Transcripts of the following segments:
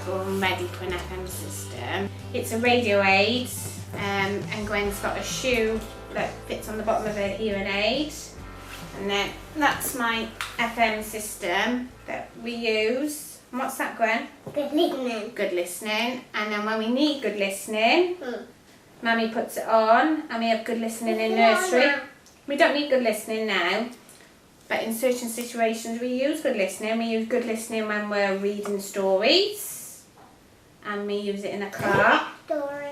school and ready for an FM system. It's a radio aid, and Gwen's got a shoe that fits on the bottom of her hearing aid. And then that's my FM system that we use. And what's that, Gwen? Good listening. Good listening. And then when we need good listening, Mummy puts it on, and we have good listening in nursery. We don't need good listening now, but in certain situations we use good listening. We use good listening when we're reading stories, and we use it in a car. Story.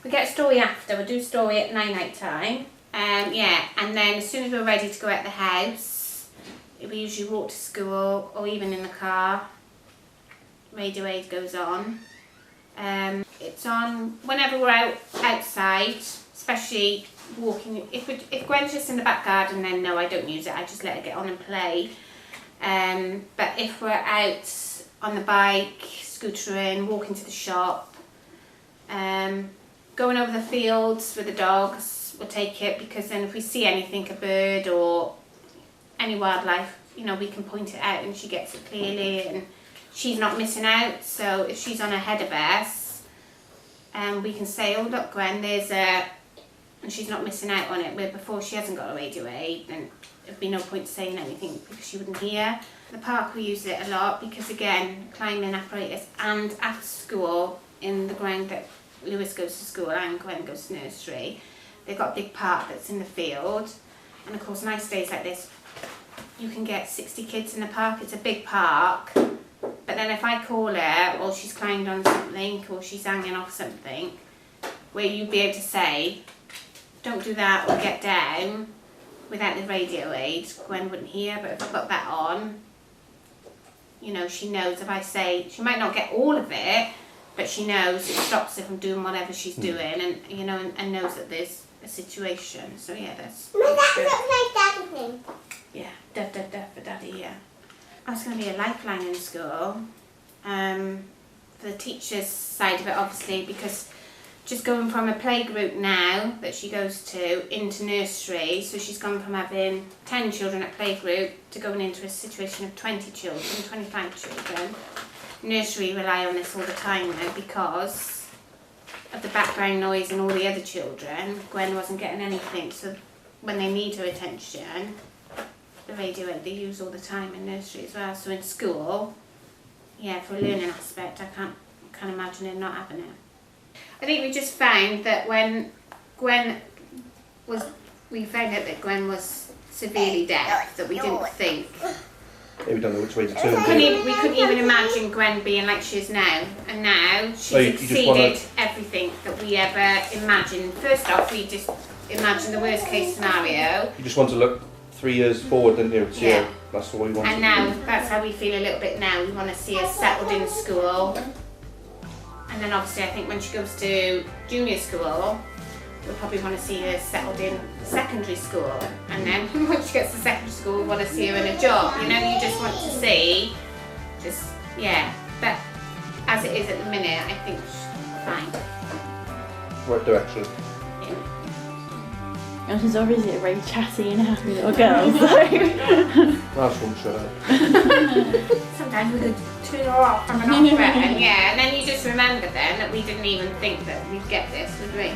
We get a story after. We'll do a story at night time. And then as soon as we're ready to go out the house, we usually walk to school or even in the car. Radio aid goes on. It's on whenever we're outside, especially walking. If Gwen's just in the back garden, then no, I don't use it. I just let her get on and play. But if we're out on the bike, scootering, walking to the shop, going over the fields with the dogs, we'll take it, because then if we see anything, a bird or any wildlife, you know, we can point it out and she gets it clearly and she's not missing out. So if she's on ahead of us, we can say, oh look Gwen, there's a, and she's not missing out on it, where before she hasn't got a radio aid, then there'd be no point saying anything because she wouldn't hear. The park we use it a lot because again, climbing apparatus, and after school in the ground that Lewis goes to school and Gwen goes to nursery, they've got a big park that's in the field, and of course nice days like this you can get 60 kids in the park. It's a big park, but then if I call her or she's climbed on something or she's hanging off something, where you'd be able to say don't do that or get down, without the radio aid Gwen wouldn't hear. But if I've got that on, you know, she knows if I say, she might not get all of it, but she knows it stops her from doing whatever she's doing, and you know, and knows that there's a situation. So yeah, that's That looks like Daddy's name. yeah, da for Daddy. Yeah, I was going to be a lifeline in school, for the teachers' side of it, obviously, because just going from a playgroup now that she goes to into nursery, so she's gone from having 10 children at playgroup to going into a situation of 20 children, 25 children. Nursery rely on this all the time now because of the background noise and all the other children. Gwen wasn't getting anything, so when they need her attention, the radio aid they use all the time in nursery as well. So in school, yeah, for a learning aspect, I can't imagine her not having it. I think we just found that when Gwen was, we found out that Gwen was severely deaf, that we didn't think. Yeah, we don't know which way to turn. We couldn't even imagine Gwen being like she is now, and now she's So you exceeded everything that we ever imagined. First off, we just imagined the worst case scenario. You just want to look 3 years forward, didn't you? So, Yeah. that's what we want. And now, that's how we feel a little bit now. We want to see her settled in school. And then obviously I think when she goes to junior school, we'll probably want to see her settled in secondary school. And then once she gets to secondary school, we want to see her in a job. You know, you just want to see, yeah. But as it is at the minute, I think she's fine. Right direction. And she's obviously a very chatty and happy little girl, so... That's one shut up. Sometimes we could turn her off from an opera, and yeah, and then you just remember then that we didn't even think that we'd get this, would we?